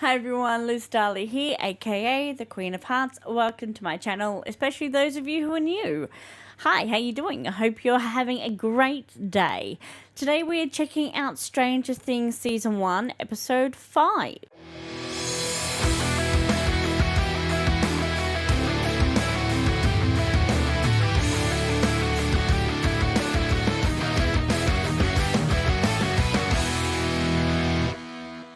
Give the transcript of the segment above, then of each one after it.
Hi everyone, Lisdalia here, aka the Queen of Hearts. Welcome to my channel, especially those of you who are new. Hi, how you doing? I hope you're having a great day. Today we are checking out Stranger Things Season 1, Episode 5.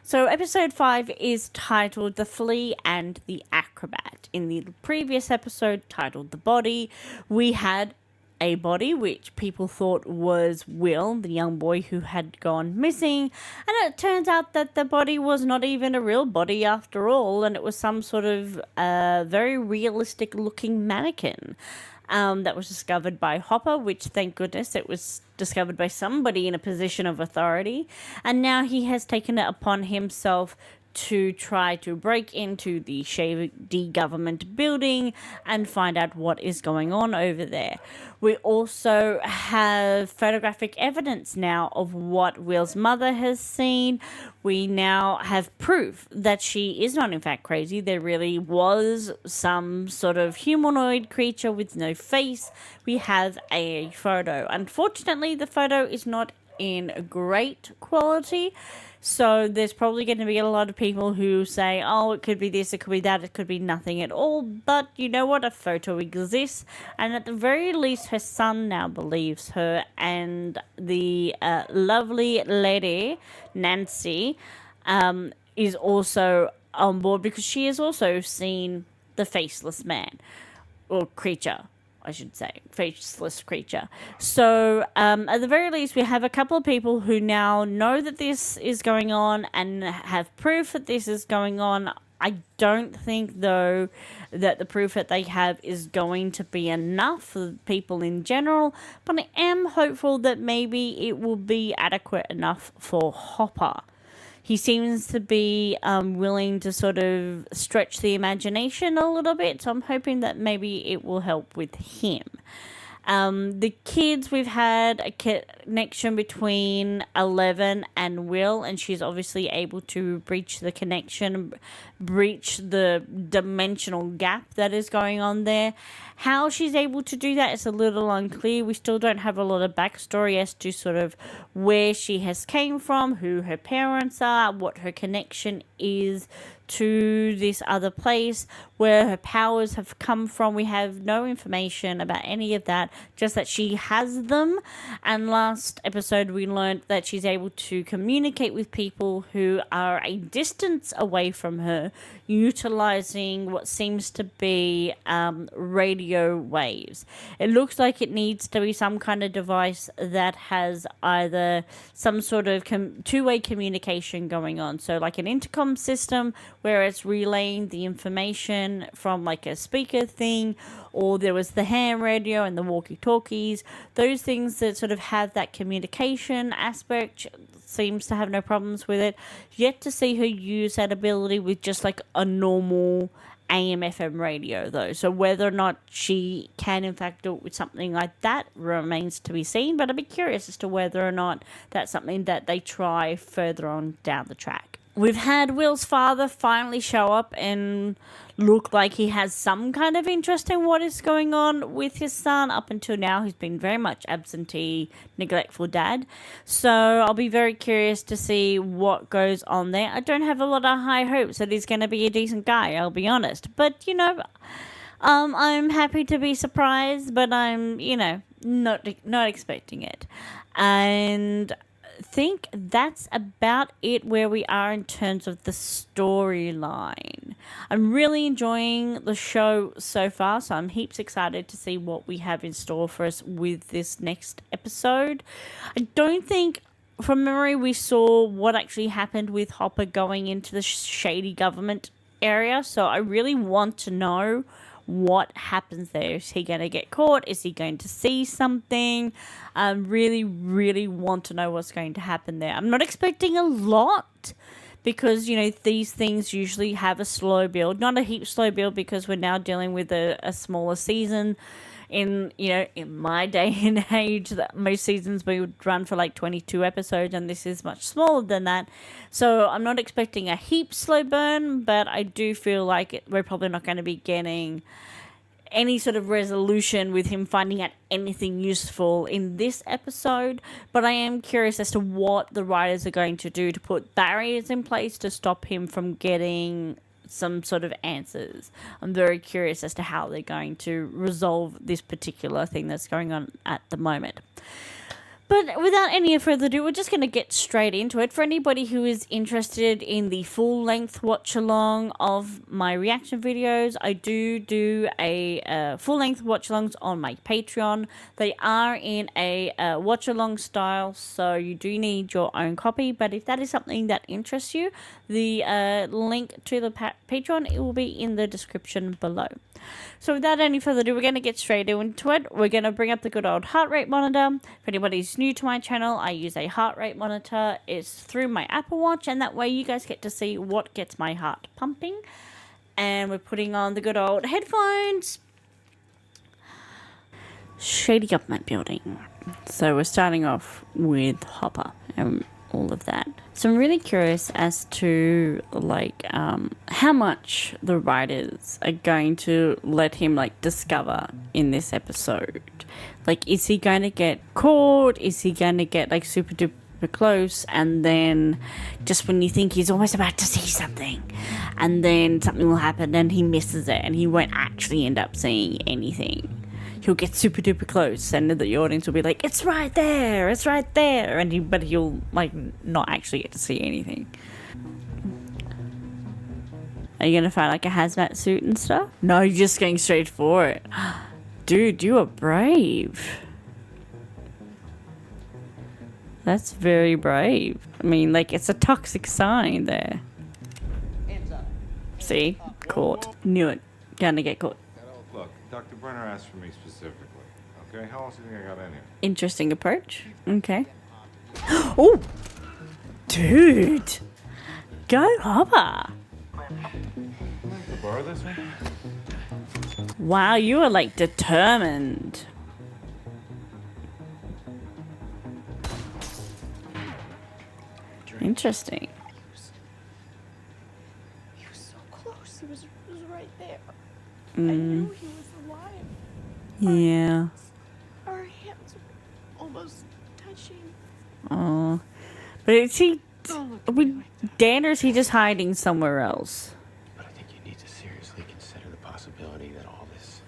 So episode 5 is titled The Flea and the Acrobat. In the previous episode titled The Body, we had a body which people thought was Will, the young boy who had gone missing, and it turns out that the body was not even a real body after all, and it was some sort of very realistic looking mannequin. That was discovered by Hopper, which, thank goodness, it was discovered by somebody in a position of authority. And now he has taken it upon himself to try to break into the shady government building and find out what is going on over there. We also have photographic evidence now of what Will's mother has seen. We now have proof that she is not in fact crazy. There really was some sort of humanoid creature with no face. We have a photo. Unfortunately, the photo is not in great quality. So there's probably going to be a lot of people who say, oh, it could be this, it could be that, it could be nothing at all. But you know what? A photo exists. And at the very least, her son now believes her. And the lovely lady, Nancy, is also on board because she has also seen the faceless man or creature. I should say, faceless creature. So, at the very least, we have a couple of people who now know that this is going on and have proof that this is going on. I don't think, though, that the proof that they have is going to be enough for people in general, but I am hopeful that maybe it will be adequate enough for Hopper. He seems to be willing to sort of stretch the imagination a little bit, so I'm hoping that maybe it will help with him. The kids, we've had a connection between 11 and Will, and she's obviously able to breach the connection, breach the dimensional gap that is going on there. How she's able to do that is a little unclear. We still don't have a lot of backstory as to sort of where she has came from, who her parents are, what her connection is to this other place, where her powers have come from. We have no information about any of that, just that she has them. And last episode we learned that she's able to communicate with people who are a distance away from her, utilizing what seems to be radio waves. It looks like it needs to be some kind of device that has either some sort of two-way communication going on, so like an intercom system where it's relaying the information from like a speaker thing, or there was the ham radio and the walkie-talkies. Those things that sort of have that communication aspect, seems to have no problems with it. Yet to see her use that ability with just like a normal AM/FM radio, though. So whether or not she can in fact do it with something like that remains to be seen, but I'd be curious as to whether or not that's something that they try further on down the track. We've had Will's father finally show up and look like he has some kind of interest in what is going on with his son. Up until now, he's been very much absentee, neglectful dad. So I'll be very curious to see what goes on there. I don't have a lot of high hopes that he's going to be a decent guy, I'll be honest. But, you know, I'm happy to be surprised, but I'm, you know, not expecting it. And think that's about it where we are in terms of the storyline. I'm really enjoying the show so far, so I'm heaps excited to see what we have in store for us with this next episode. I don't think, from memory, we saw what actually happened with Hopper going into the shady government area, so I really want to know what happens there. Is he going to get caught? Is he going to see something? Really want to know what's going to happen there. I'm not expecting a lot, because, you know, these things usually have a slow build. Not a heap slow build, because we're now dealing with a smaller season. In, you know, in my day and age, that most seasons we would run for like 22 episodes, and this is much smaller than that. So I'm not expecting a heap slow burn, but I do feel like we're probably not going to be getting any sort of resolution with him finding out anything useful in this episode. But I am curious as to what the writers are going to do to put barriers in place to stop him from getting some sort of answers. I'm very curious as to how they're going to resolve this particular thing that's going on at the moment. But without any further ado, we're just going to get straight into it. For anybody who is interested in the full-length watch-along of my reaction videos, I do a full-length watch-alongs on my Patreon. They are in a watch-along style, so you do need your own copy. But if that is something that interests you, the link to the Patreon, it will be in the description below. So without any further ado, we're going to get straight into it. We're going to bring up the good old heart rate monitor. If anybody's new to my channel, I use a heart rate monitor. It's through my Apple Watch, and that way you guys get to see what gets my heart pumping. And we're putting on the good old headphones. Shady government building. So we're starting off with Harbour and all of that. So I'm really curious as to like how much the writers are going to let him like discover in this episode. Like, is he going to get caught? Is he going to get like super duper close, and then just when you think he's almost about to see something, and then something will happen and he misses it and he won't actually end up seeing anything? He'll get super duper close, and the audience will be like, "It's right there, it's right there," and but he'll like not actually get to see anything. Are you gonna find like a hazmat suit and stuff? No, you're just going straight for it. Dude, you are brave. That's very brave. I mean, like, it's a toxic sign there. Hands up. See? Caught. Knew it. Gonna get caught. Look, Dr. Brenner asked for me specifically. Okay, how else do you think I got in here? Interesting approach. Okay. Oh! Dude! Go Harbour! Can I borrow this one? Wow, you are like determined. Interesting. He was so close. He was right there. I Mm, knew he was alive. yeah. Our hands were almost touching. Oh. But is he... Don't look at me We, like that. Dan, or is he just hiding somewhere else? But I think you need to seriously consider the possibility that all this,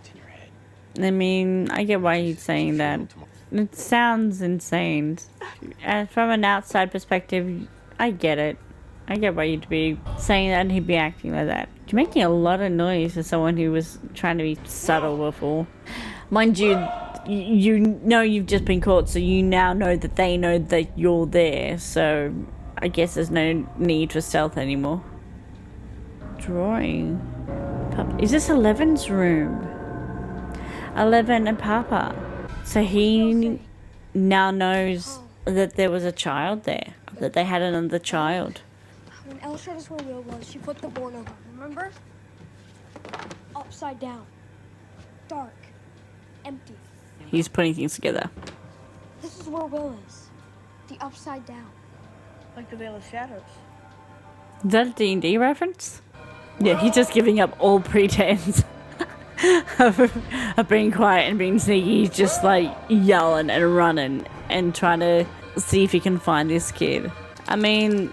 it's in your head. I mean, I get why he's saying that. It sounds insane. From an outside perspective, I get it. I get why you'd be saying that and he'd be acting like that. You're making a lot of noise for someone who was trying to be subtle before. Mind you, you know you've just been caught, so you now know that they know that you're there. So I guess there's no need for stealth anymore. Drawing. Is this 11's room? 11 and Papa. So he now knows that there was a child there. That they had another child. When Elle showed us where Will was, she flipped the board over, remember? Upside down. Dark. Empty. He's putting things together. This is where Will is. The upside down. Like the Veil of Shadows. Is that a D&D reference? Yeah, he's just giving up all pretense of being quiet and being sneaky. He's just like yelling and running and trying to see if he can find this kid. I mean,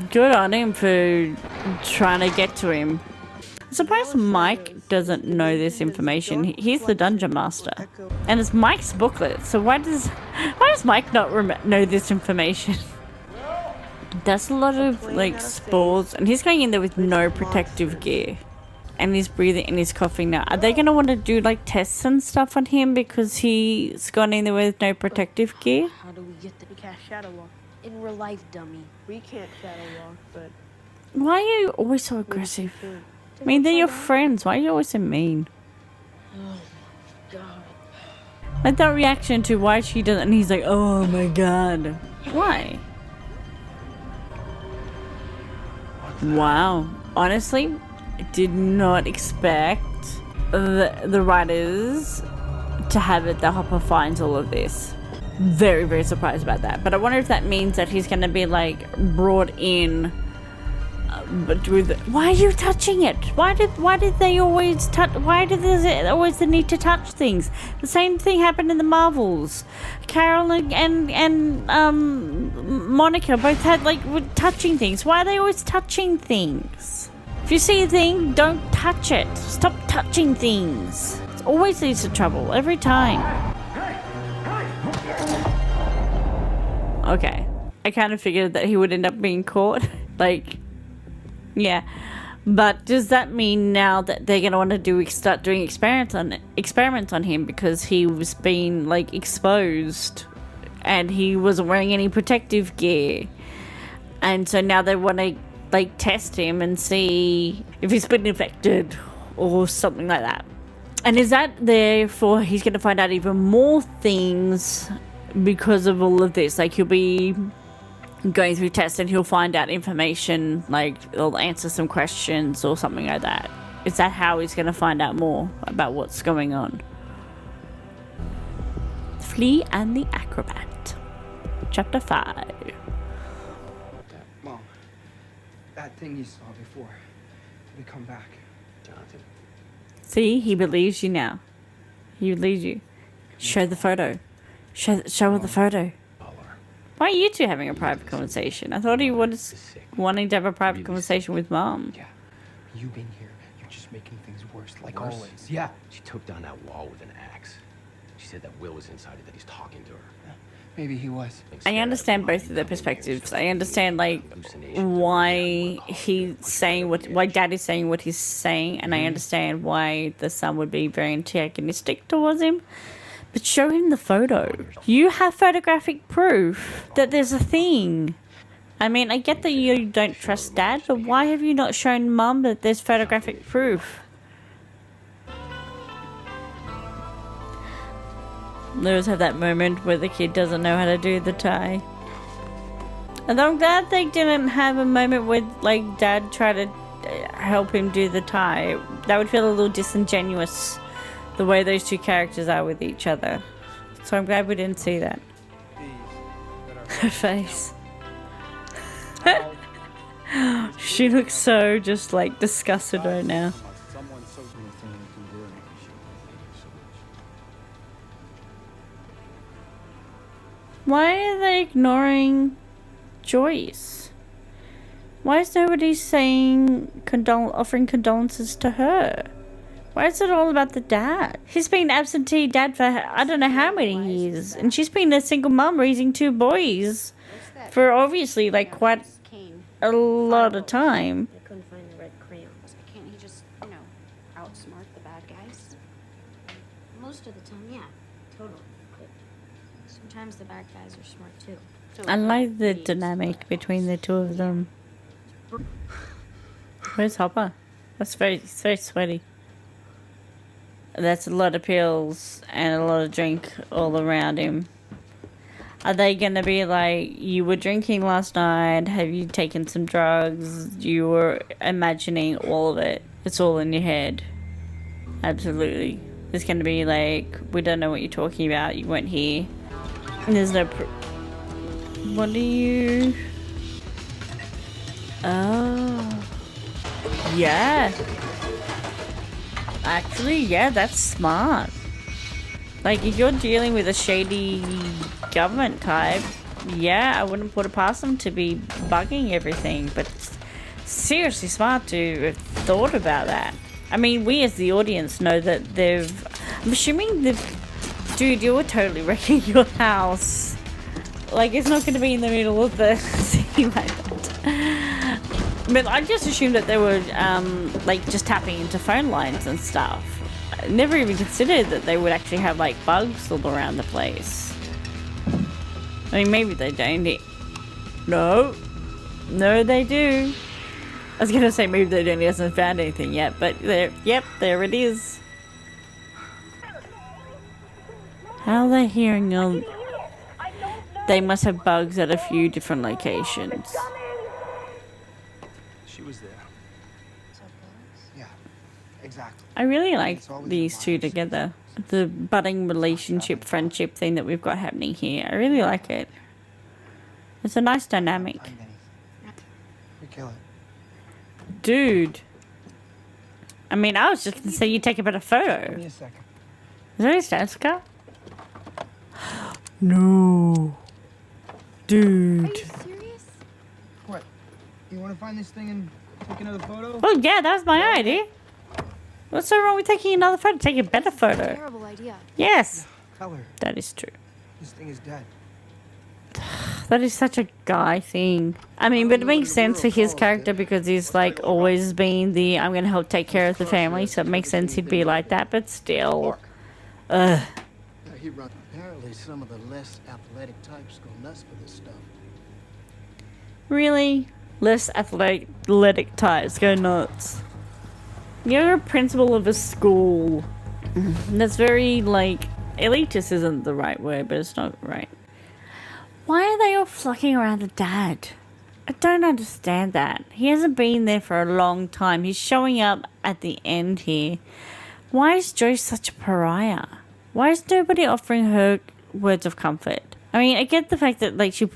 good on him for trying to get to him. I'm surprised Mike doesn't know this information. He's the dungeon master, and it's Mike's booklet. So why does Mike not know this information? That's a lot of like spores, and he's going in there with no protective gear, and he's breathing and he's coughing now. Are they gonna want to do like tests and stuff on him because he's gone in there with no protective gear? How do we get the cast Shadow Walk? In real life, dummy. We can't Shadow Walk, but Why are you always so aggressive? I mean, they're your friends. Why are you always so mean? God. Like that reaction to why she doesn't, and he's like, oh my god. Why? Wow. Honestly, I did not expect the writers to have it that Hopper finds all of this. Very, very surprised about that. But I wonder if that means that he's going to be, like, brought in. But with why are you touching it? Why did they always touch? Why did there always the need to touch things? The same thing happened in the Marvels. Carol and Monica both had were touching things. Why are they always touching things? If you see a thing, don't touch it. Stop touching things. It always leads to trouble every time. Okay, I kind of figured that he would end up being caught. Yeah, but does that mean now that they're gonna want to start doing experiments on him because he was being exposed and he wasn't wearing any protective gear, and so now they want to test him and see if he's been infected or something like that? And is that therefore he's gonna find out even more things because of all of this? He'll be going through tests and he'll find out information, he'll answer some questions or something like that. Is that how he's going to find out more about what's going on? Flea and the Acrobat, Chapter 5. Mom, that thing you saw before, did it come back? Jonathan. See, he believes you now. He believes you. Show the photo. Show her the photo. Why are you two having a private conversation? I thought he was wanting to have a private conversation with Mom. Yeah. You being here, you're just making things worse, like always. Yeah. She took down that wall with an axe. She said that Will was inside it, that he's talking to her. Maybe he was. I understand both of their perspectives. I understand why why Dad is saying what he's saying, and I understand why the son would be very antagonistic towards him. But show him the photo. You have photographic proof that there's a thing. I mean, I get that you don't trust Dad, but why have you not shown Mum that there's photographic proof? They always have that moment where the kid doesn't know how to do the tie. And I'm glad they didn't have a moment where, Dad tried to help him do the tie. That would feel a little disingenuous, the way those two characters are with each other. So I'm glad we didn't see that. Her face. She looks so just disgusted right now. Why are they ignoring Joyce? Why is nobody saying offering condolences to her? Why is it all about the dad? He's been absentee dad for I don't know how many years, and she's been a single mom raising two boys for obviously quite a lot of time. I couldn't find the red crayons. Can't he just, outsmart the bad guys? Most of the time, yeah, totally. But sometimes the bad guys are smart too. I like the dynamic between the two of them. Where's Hopper? It's very sweaty. That's a lot of pills and a lot of drink all around him. Are they gonna be you were drinking last night, have you taken some drugs, you were imagining all of it, it's all in your head? Absolutely. It's gonna be we don't know what you're talking about, you weren't here. And there's no what do you... Oh. Yeah. Actually, yeah, that's smart. If you're dealing with a shady government type, yeah, I wouldn't put it past them to be bugging everything, but it's seriously smart to have thought about that. I mean, we as the audience know that I'm assuming dude, you're totally wrecking your house. It's not going to be in the middle of the city like that. But I just assumed that they were, just tapping into phone lines and stuff. I never even considered that they would actually have, bugs all around the place. I mean, maybe they don't. No, they do. I was going to say maybe they don't. He hasn't found anything yet, but there it is. How are they hearing all... They must have bugs at a few different locations. She was there. Yeah, exactly. I really like It's always these two wise. together. The budding relationship, friendship thing that we've got happening here. I really like it. It's a nice dynamic. Find anything. We kill it. Dude. I mean, I was just going to say you take a better photo. Give me a second. Is that his dad's car? No. Are Dude. you serious? What? You want to find this thing and take another photo? Well, yeah, that was my idea. What's so wrong with taking another photo? Take a better photo. Terrible idea. Yes. Tell her. That is true. This thing is dead. That is such a guy thing. I mean, but it makes sense for his character because he's like always been the I'm gonna help take care of the family, so it makes sense he'd be like that, but still. Ugh. Apparently, some of the less athletic types go nuts for this stuff. Really? Less athletic types go nuts. You're a principal of a school. That's very, like, elitist isn't the right word, but it's not right. Why are they all flocking around the dad? I don't understand that. He hasn't been there for a long time. He's showing up at the end here. Why is Joyce such a pariah? Why is nobody offering her words of comfort? I mean, I get the fact that, like, she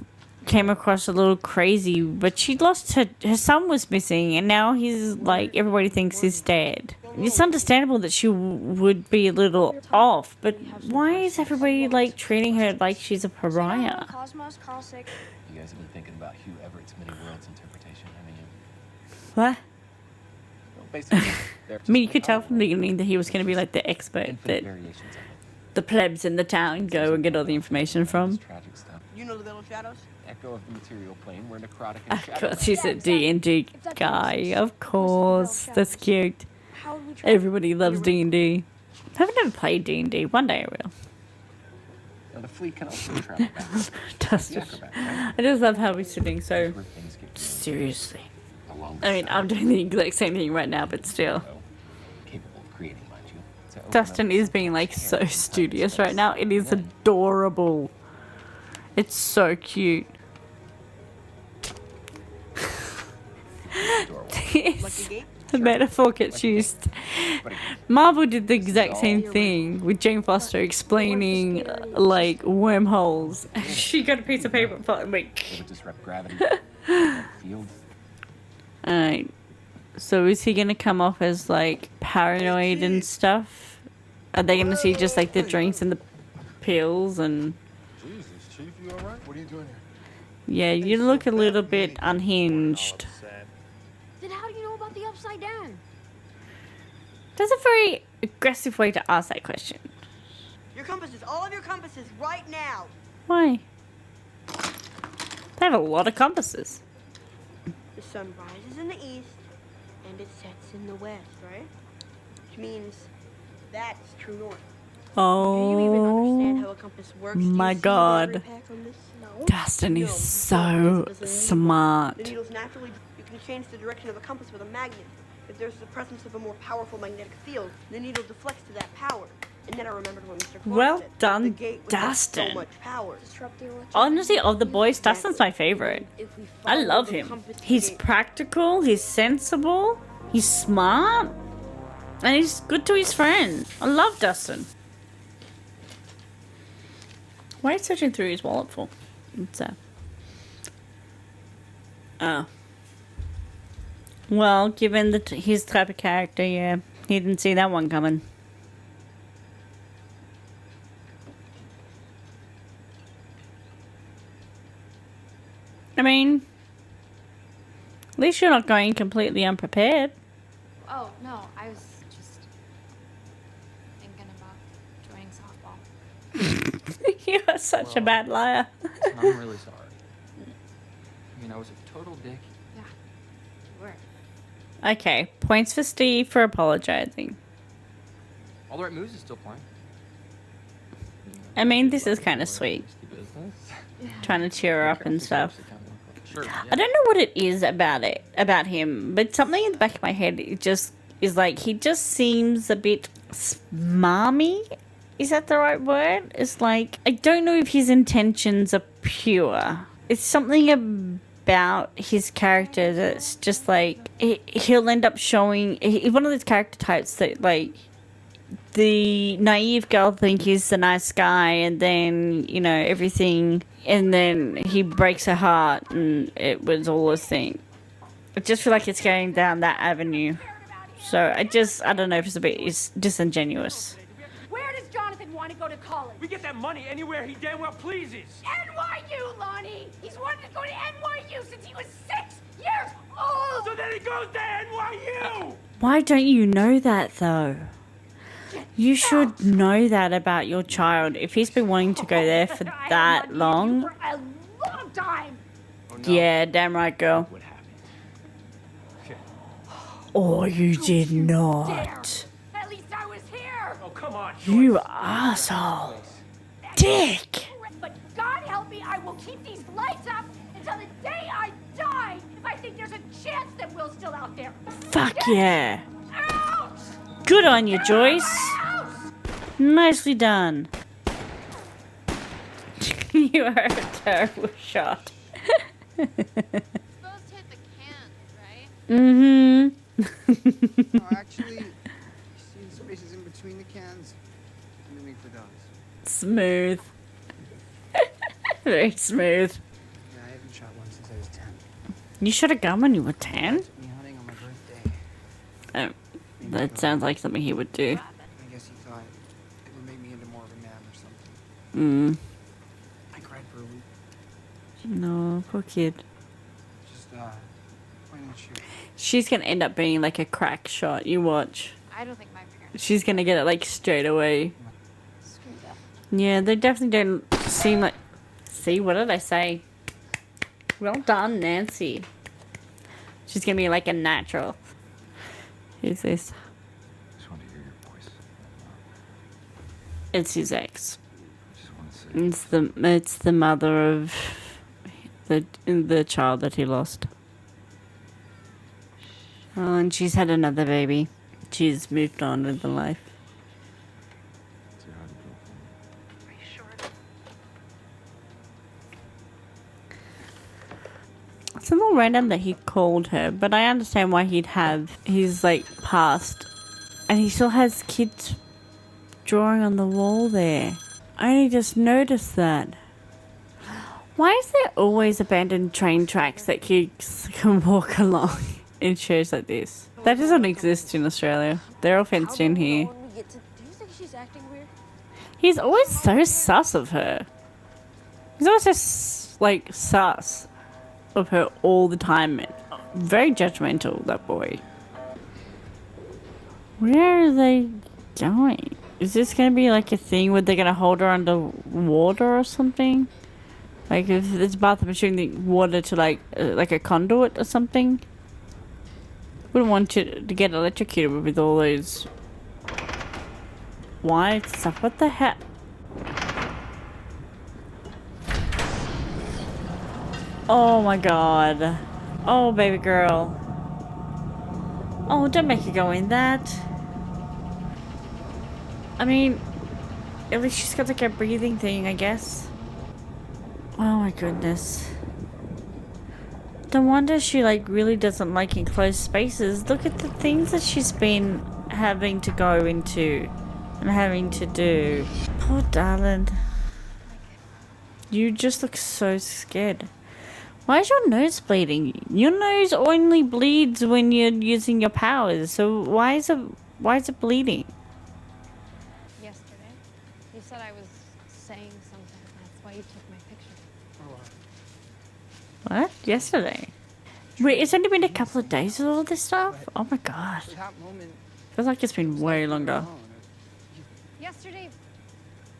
came across a little crazy, but she lost her son was missing, and now he's, like, everybody thinks he's dead. It's understandable that she would be a little off, but why is everybody, like, treating her like she's a pariah? Cosmos, Carl Sagan. You guys have been thinking about Hugh Everett's many worlds interpretation, haven't you? What? Well, basically, they're I mean, you could tell from the beginning that he was going to be, like, the expert infinite that variations of it. the plebs in the town go and get all the information from. This tragic stuff. You know the Veil of Shadows? Echo of the material plane, where necrotic and Of shadow. course, he's a D&D guy. Of course. That's cute. How would we try? Everybody loves D&D. I've never played D&D. One day I will. Now, the Flea can also travel back. The Dustin. Acrobat, right? I just love how he's sitting so Where things get seriously. along I mean, I'm doing the exact same thing right now, but still. capable of creating, mind you. to open Dustin up is being like space so and studious space. right now. It is Then, adorable. It's so cute. doorway. Yes. The metaphor gets used. But again, Marvel did the exact same thing with Jane Foster explaining like wormholes. She got a piece of paper and felt like. it would disrupt gravity, field. Alright. So is he gonna come off as like paranoid and stuff? Are they gonna see just like the drinks and the pills and Jesus, Chief, you alright? What are you doing here? yeah, you look a little bit unhinged. Then how do you know about the upside down? That's a very aggressive way to ask that question. Your compasses, all of your compasses, right now. Why? They have a lot of compasses. The sun rises in the east and it sets in the west, right? Which means that's true north. Do you even understand how Oh, a compass works? Do you my see the God. battery pack on this? No. Dustin No, is you so don't, because it's a needle. smart. The needles naturally. You can change the direction of a compass with a magnet. If there's the presence of a more powerful magnetic field, the needle deflects to that power. And then I remembered what Mr. Clark Well said. done, The gate would have Dustin. so much power. Disrupt the electric. Honestly, of the boys, Dustin's my favorite. If we I follow love the him. compass to He's the gate- practical, he's sensible, he's smart, and he's good to his friend. I love Dustin. Why are you searching through his wallet for? What's that? Oh. Well, given his type of character, yeah, he didn't see that one coming. I mean, at least you're not going completely unprepared. Oh, no, I was just thinking about joining softball. You are such a bad liar. I'm really sorry. I mean, I was a total dick. Yeah, you were. Okay, points for Steve for apologizing. All the right moves is still playing. I mean, this is kind of sweet. Trying to cheer her up and stuff. Sure. I don't know what it is about him, but something in the back of my head it just is like he just seems a bit smarmy. Is that the right word? It's like I don't know if his intentions are pure. It's something about his character that's just like he'll end up showing he's one of those character types that like the naive girl think he's the nice guy, and then you know everything, and then he breaks her heart, and it was all a thing. I just feel like it's going down that avenue, so I don't know if it's disingenuous. Where does Jonathan want to go to college? We get that money anywhere he damn well pleases. NYU, Lonnie! He's wanted to go to NYU since he was 6 years old! So then he goes to NYU! Why don't you know that though? You should know that about your child. If he's been wanting to go there for that long. For a long time! Oh, no. Yeah, damn right, girl. What happened? Okay. Oh, you did not. At least I was here! Oh, come on, You Joyce. asshole. Dick. But God help me, I will keep these lights up until the day I die if I think there's a chance that Will's still out there. Fuck yeah. Ouch! Good on you, Joyce. Ouch! Nicely done. You are a terrible shot. Supposed to hit the cans, right? Mm-hmm. No, actually, you see the spaces in between the cans? I'm aiming for those. Smooth. Very smooth. Yeah, I haven't shot one since I was 10. You shot a gun when you were 10? Took me hunting on my birthday. Oh, that sounds like something he would do. I guess he thought it would make me into more of a man or something. I cried for a week. No, poor kid. Just, pointing at shoot. She's gonna end up being like a crack shot. You watch. I don't think my parents. She's gonna get it like straight away. Screw that. Yeah, they definitely don't seem like. See, what did I say? Well done, Nancy. She's gonna be like a natural. Who's this? I just want to hear your voice. It's his ex. I just want to say. It's the mother of the child that he lost. Oh, and she's had another baby. She's moved on with the life. Say hi to Bill for me. It's a little random that he called her, but I understand why he'd have his like past, and he still has kids drawing on the wall there. I only just noticed that. Why is there always abandoned train tracks that kids can walk along in shows like this? That doesn't exist in Australia. They're all fenced in here. Do you think she's acting weird? He's always so sus of her. He's always just like sus of her all the time. Very judgmental, that boy. Where are they going? Is this gonna be like a thing where they're gonna hold her under water or something? Like if there's a bathroom shooting water to like a conduit or something? Wouldn't want you to get electrocuted with all those wires and stuff. What the heck? Oh my god. Oh, baby girl. Oh, don't make her go in that. I mean, at least she's got like a breathing thing, I guess. Oh my goodness. No wonder she like really doesn't like enclosed spaces. Look at the things that she's been having to go into and having to do. Poor darling. You just look so scared. Why is your nose bleeding? Your nose only bleeds when you're using your powers. So why is it bleeding? Yesterday, you said I was saying something. That's why you took my picture. What? Yesterday? Wait, it's only been a couple of days with all this stuff? Oh my god. That moment. Feels like it's been way longer. Yesterday,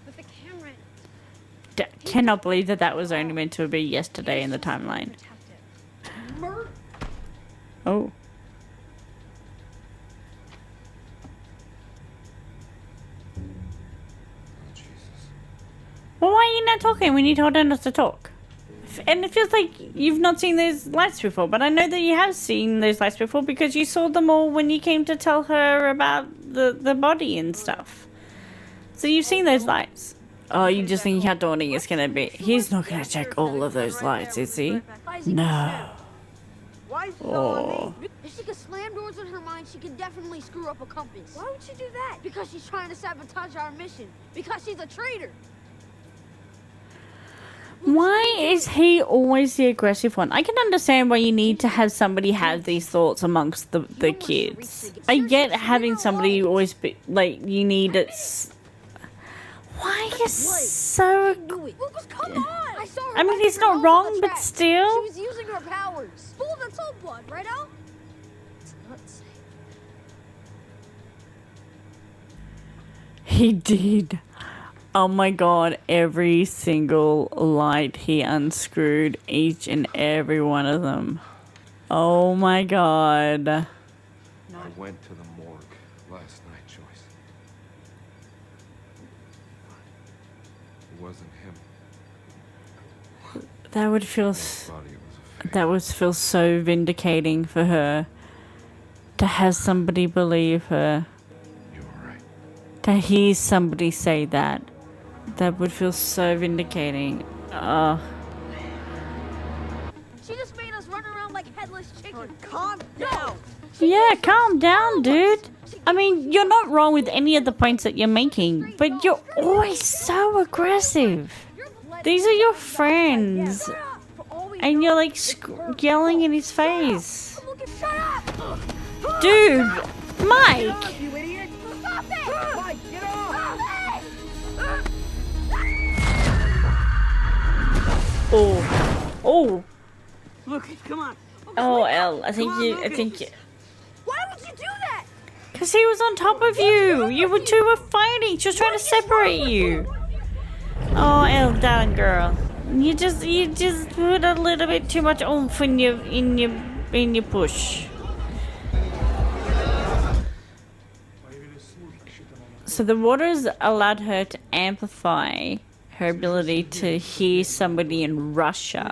with the camera. Cannot believe that was only meant to be yesterday in the timeline. Oh. Oh, Jesus. Well, why are you not talking when you told her not to talk? And it feels like you've not seen those lights before, but I know that you have seen those lights before because you saw them all when you came to tell her about the body and stuff. So you've seen those lights. Oh, you just think how daunting it's gonna be. He's not gonna check all of those lights, is he? I Why is he No. Why is it all on me? If she could slam doors in her mind, she could definitely screw up a compass. Why would she do that? Because she's trying to sabotage our mission. Because she's a traitor. Why is he always the aggressive one? I can understand why you need to have somebody have these thoughts amongst the kids. I get having somebody always be like, you need it. Why are you so... Lucas, come on! I saw her. I mean, he's not wrong, but still. She was using her powers. Full of the soul blood, right, Al? It's not safe. He did. Oh my god, every single light he unscrewed, each and every one of them. Oh my god. I went to the morgue last night, Joyce. It wasn't him. That would feel feel so vindicating for her. To have somebody believe her. You were right. To hear somebody say that. That would feel so vindicating. She just made us run around like headless chickens. Calm down. Yeah, calm down, dude. I mean, you're not wrong with any of the points that you're making, but you're always so aggressive. These are your friends. And you're like yelling in his face. Shut up! Dude, Mike! You idiot! Stop it! Mike, get off! Oh. Lucas, come on. Oh, Elle, I think Why would you do that? Because he was on top of you. You were two were fighting. She was trying to separate you. Oh, Elle, darling girl. You just put a little bit too much oomph in your push. So the waters allowed her to amplify her ability to hear somebody in Russia.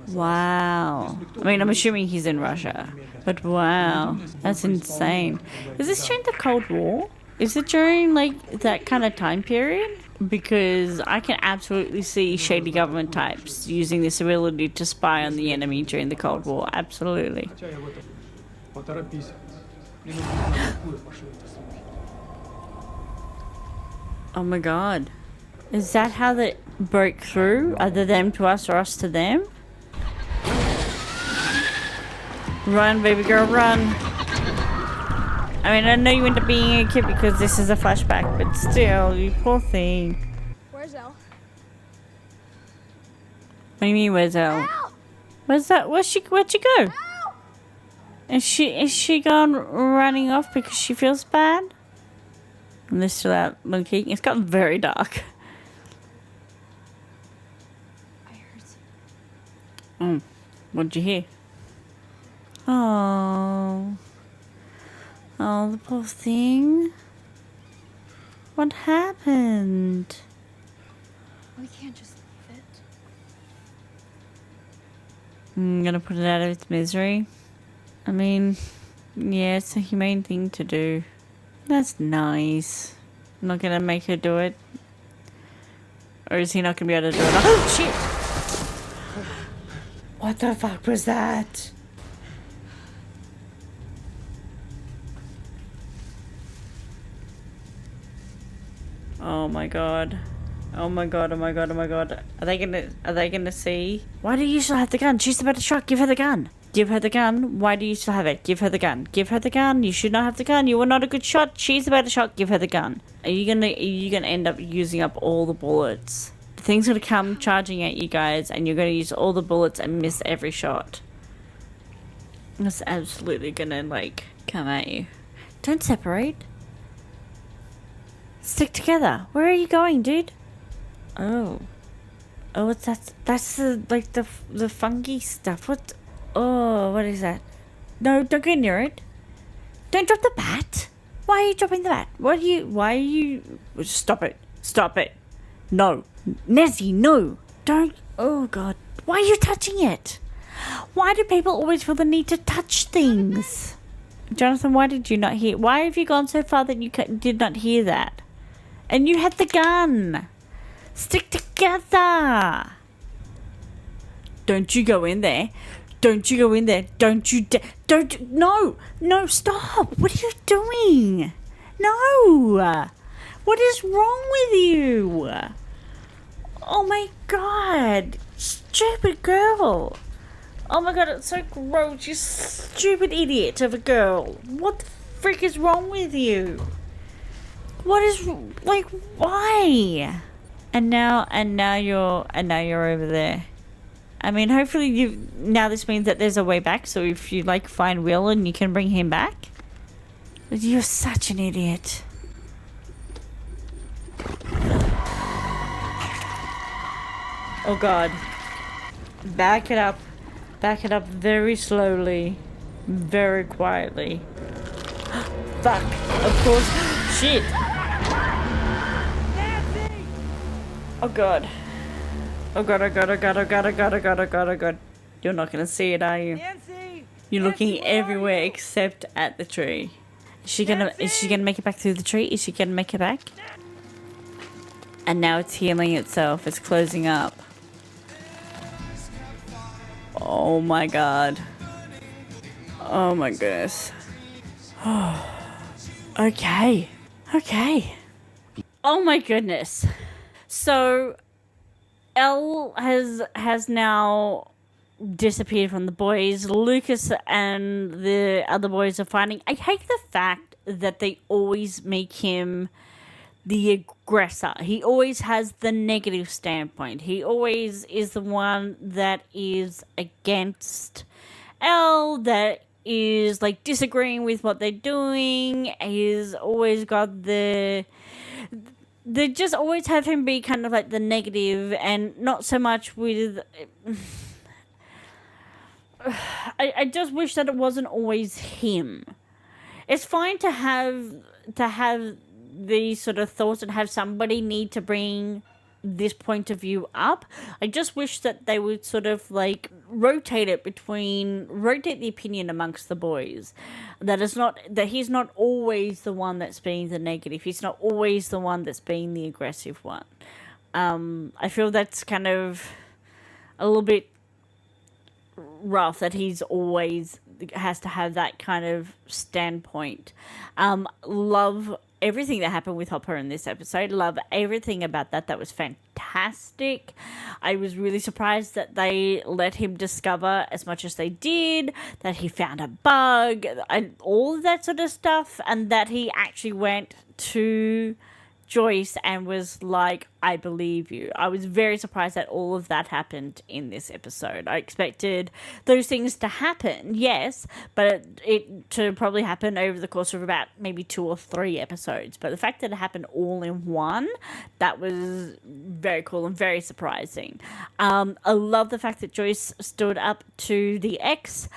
Wow. I mean, I'm assuming he's in Russia. But wow, that's insane. Is this during the Cold War? Is it during, like, that kind of time period? Because I can absolutely see shady government types using this ability to spy on the enemy during the Cold War. Absolutely. Oh my god. Is that how they broke through? Either them to us or us to them? Run, baby girl, run. I mean, I know you end up being a kid because this is a flashback, but still, you poor thing. Where's Elle? What do you mean, where's Elle? Where's that? Where'd she go? Is she gone running off because she feels bad? And they're still out looking. It's gotten very dark. I heard something. Oh, what'd you hear? Oh, the poor thing. What happened? We can't just leave it. I'm gonna put it out of its misery. I mean, yeah, it's a humane thing to do. That's nice. I'm not gonna make her do it. Or is he not gonna be able to do it? Oh, shit! What the fuck was that? Oh my god. Oh my god, oh my god, oh my god. Are they gonna see? Why do you still have the gun? She's about to shot. Give her the gun. Give her the gun. Why do you still have it? Give her the gun. Give her the gun. You should not have the gun. You were not a good shot. She's about to shot. Give her the gun. Are you gonna end up using up all the bullets? The thing's gonna come charging at you guys, and you're gonna use all the bullets and miss every shot. It's absolutely gonna, like, come at you. Don't separate. Stick together. Where are you going, dude? Oh, what's that? That's the funky stuff. What? Oh, what is that? No, don't get near it. Don't drop the bat. Why are you dropping the bat? Why are you? Stop it. Stop it. No. Nessie, no. Don't. Oh, God. Why are you touching it? Why do people always feel the need to touch things? Jonathan, why did you not hear? Why have you gone so far that you did not hear that? And you had the gun. Stick together. Don't you go in there. Don't you go in there. Don't you don't. No, stop. What are you doing? No. What is wrong with you? Oh my god. Stupid girl. Oh my god, it's so gross. You stupid idiot of a girl. What the frick is wrong with you? What is, like, why? And now you're over there. I mean, hopefully now this means that there's a way back, so if you, like, find Will and you can bring him back. You're such an idiot. Oh god. Back it up. Back it up very slowly. Very quietly. Fuck. Of course. Shit. Oh god. Oh god, oh god, oh god, oh god, oh god, oh god, oh god, oh god. You're not gonna see it, are you? You're looking everywhere except at the tree. Is she gonna make it back through the tree? Is she gonna make it back? And now it's healing itself. It's closing up. Oh my god. Oh my goodness. Okay. Oh my goodness. So Elle has now disappeared from the boys. Lucas and the other boys are fighting. I hate the fact that they always make him the aggressor. He always has the negative standpoint. He always is the one that is against Elle, that is like disagreeing with what they're doing. He's always got they just always have him be kind of like the negative, and not so much with I just wish that it wasn't always him. It's fine to have these sort of thoughts and have somebody need to bring this point of view up. I just wish that they would sort of like rotate the opinion amongst the boys. That he's not always the one that's being the negative. He's not always the one that's being the aggressive one. I feel that's kind of a little bit rough that he's always has to have that kind of standpoint. Love everything that happened with Hopper in this episode. Love everything about that. That was fantastic. I was really surprised that they let him discover as much as they did, that he found a bug, and all of that sort of stuff, and that he actually went to Joyce and was like, I believe you. I was very surprised that all of that happened in this episode. I expected those things to happen, yes, but it to probably happen over the course of about maybe 2 or 3 episodes. But the fact that it happened all in one, that was very cool and very surprising. I love the fact that Joyce stood up to the ex.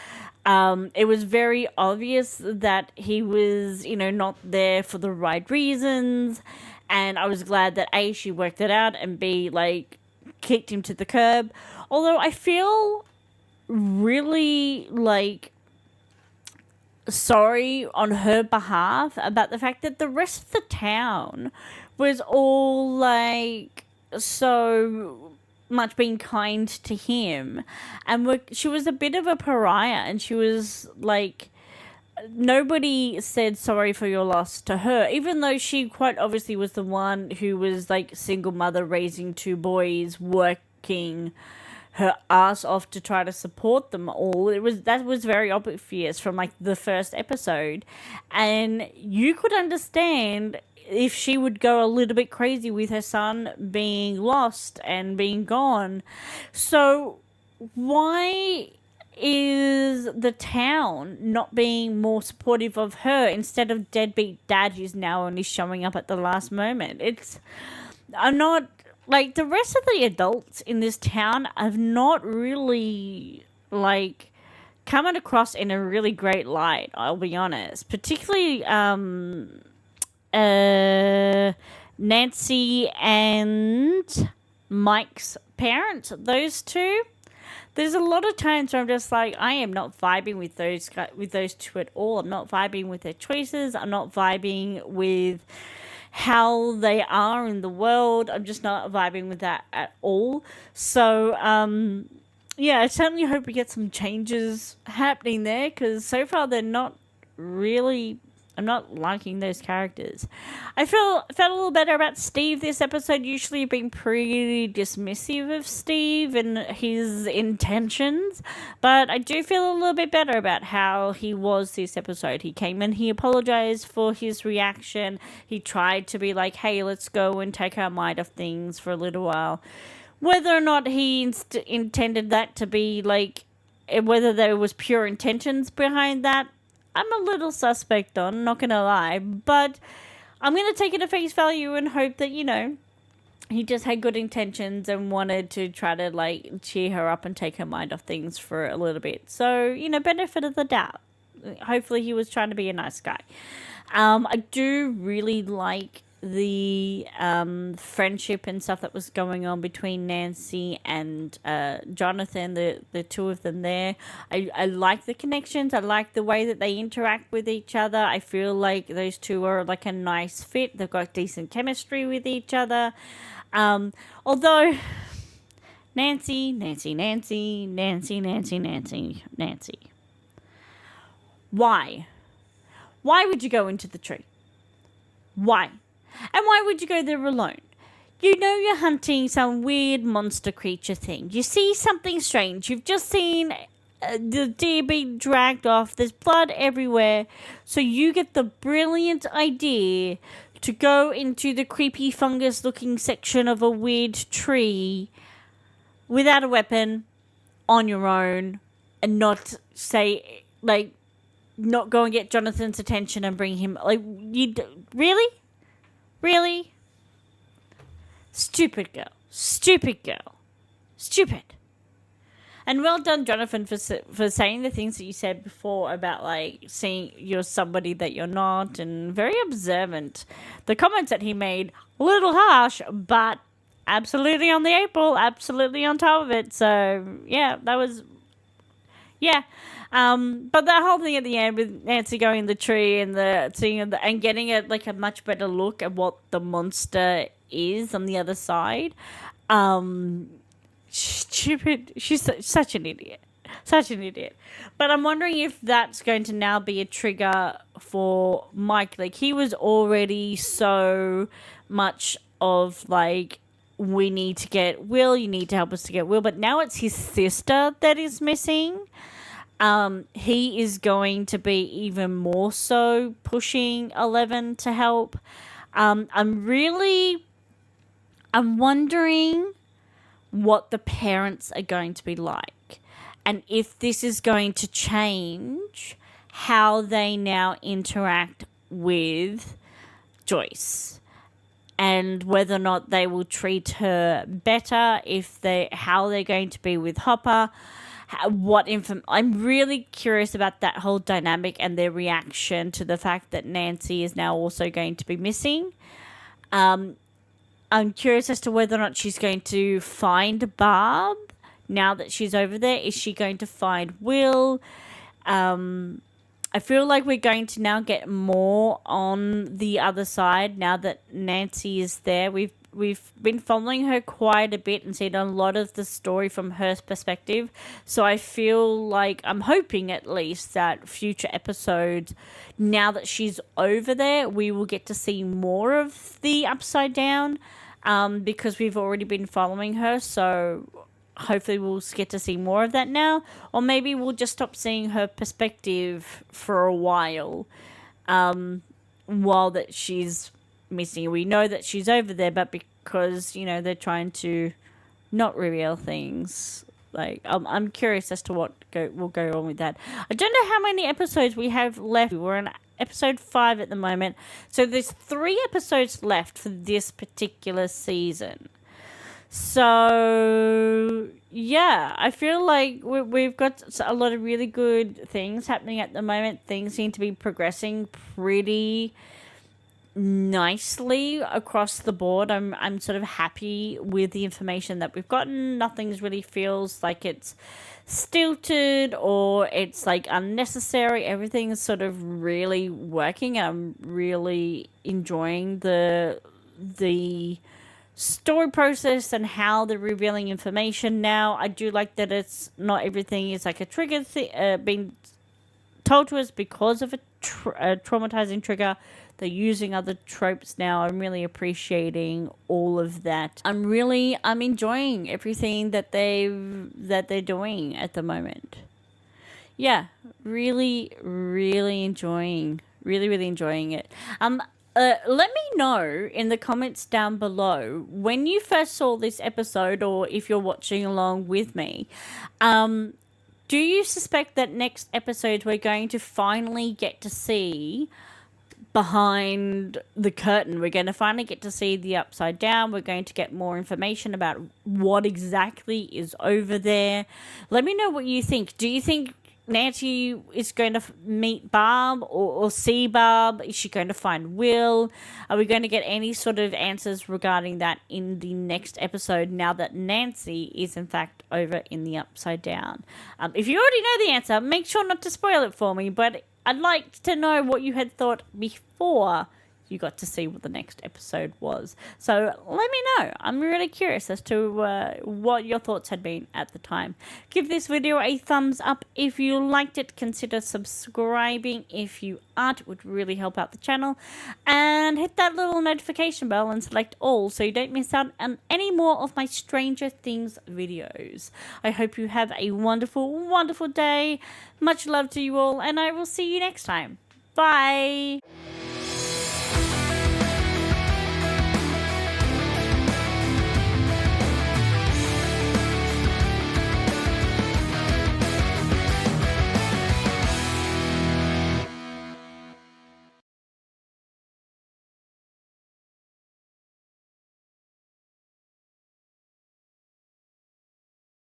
It was very obvious that he was, not there for the right reasons. And I was glad that A, she worked it out, and B, like, kicked him to the curb. Although I feel really, like, sorry on her behalf about the fact that the rest of the town was all, like, so much being kind to him. And she was a bit of a pariah, and she was, like, nobody said sorry for your loss to her, even though she quite obviously was the one who was like single mother raising 2 boys, working her ass off to try to support them all. That was very obvious from like the first episode, and you could understand if she would go a little bit crazy with her son being lost and being gone. So why is the town not being more supportive of her instead of deadbeat dad who's now only showing up at the last moment? I'm not, like, the rest of the adults in this town have not really, like, coming across in a really great light, I'll be honest. Particularly, Nancy and Mike's parents, those two. There's a lot of times where I'm just like, I am not vibing with those two at all. I'm not vibing with their choices. I'm not vibing with how they are in the world. I'm just not vibing with that at all. So, yeah, I certainly hope we get some changes happening there, because so far they're not really. I'm not liking those characters. I felt a little better about Steve this episode. Usually I've been pretty dismissive of Steve and his intentions, but I do feel a little bit better about how he was this episode. He came in, he apologized for his reaction. He tried to be like, hey, let's go and take our mind off things for a little while. Whether or not he intended that to be like, whether there was pure intentions behind that, I'm a little suspect on, not gonna lie, but I'm gonna take it at face value and hope that, you know, he just had good intentions and wanted to try to, like, cheer her up and take her mind off things for a little bit. So, you know, benefit of the doubt. Hopefully he was trying to be a nice guy. I do really like the friendship and stuff that was going on between Nancy and Jonathan, the two of them there. I like the connections. I like the way that they interact with each other. I feel like those two are like a nice fit. They've got decent chemistry with each other. Although Nancy. Why? Why would you go into the tree? Why? And why would you go there alone? You know you're hunting some weird monster creature thing. You see something strange. You've just seen the deer being dragged off. There's blood everywhere. So you get the brilliant idea to go into the creepy fungus-looking section of a weird tree without a weapon, on your own, and not say, like, not go and get Jonathan's attention and bring him, like, really? Really? Stupid girl. Stupid. And well done, Jonathan, for saying the things that you said before about, like, seeing you're somebody that you're not, and very observant. The comments that he made, a little harsh, but absolutely on the April, absolutely on top of it. So, yeah, that was... Yeah. But that whole thing at the end with Nancy going in the tree and and getting a much better look at what the monster is on the other side. Stupid. She's such an idiot. But I'm wondering if that's going to now be a trigger for Mike. Like, he was already so much of, like, we need to get Will, you need to help us to get Will. But now it's his sister that is missing. He is going to be even more so pushing 11 to help. I'm wondering what the parents are going to be like, and if this is going to change how they now interact with Joyce, and whether or not they will treat her better, how they're going to be with Hopper. I'm really curious about that whole dynamic and their reaction to the fact that Nancy is now also going to be missing. I'm curious as to whether or not she's going to find Barb now that she's over there. Is she going to find Will? I feel like we're going to now get more on the other side now that Nancy is there. We've been following her quite a bit and seen a lot of the story from her perspective. So I feel like, I'm hoping at least, that future episodes, now that she's over there, we will get to see more of the Upside Down, because we've already been following her. So hopefully we'll get to see more of that now. Or maybe we'll just stop seeing her perspective for a while that she's missing. We know that she's over there, but because, you know, they're trying to not reveal things. Like, I'm curious as to what will go on with that. I don't know how many episodes we have left. We're on episode 5 at the moment, so there's 3 episodes left for this particular season. So yeah, I feel like we've got a lot of really good things happening at the moment. Things seem to be progressing pretty nicely across the board. I'm sort of happy with the information that we've gotten. Nothing's really feels like it's stilted or it's like unnecessary. Everything's sort of really working. I'm really enjoying the story process and how they're revealing information now. I do like that it's not everything is like a trigger being told to us because of a traumatizing trigger. They're using other tropes now. I'm really appreciating all of that. I'm enjoying everything that they're doing at the moment. Yeah, really enjoying it. Let me know in the comments down below when you first saw this episode, or if you're watching along with me. Do you suspect that next episode we're going to finally get to see behind the curtain? We're going to finally get to see the Upside Down. We're going to get more information about what exactly is over there. Let me know what you think. Do you think Nancy is going to meet Barb or see Barb? Is she going to find Will? Are we going to get any sort of answers regarding that in the next episode now that Nancy is in fact over in the Upside Down? If you already know the answer, make sure not to spoil it for me, but I'd like to know what you had thought before you got to see what the next episode was. So let me know. I'm really curious as to what your thoughts had been at the time. Give this video a thumbs up if you liked it. Consider subscribing if you aren't. It would really help out the channel. And hit that little notification bell and select all so you don't miss out on any more of my Stranger Things videos. I hope you have a wonderful, wonderful day. Much love to you all, and I will see you next time. Bye!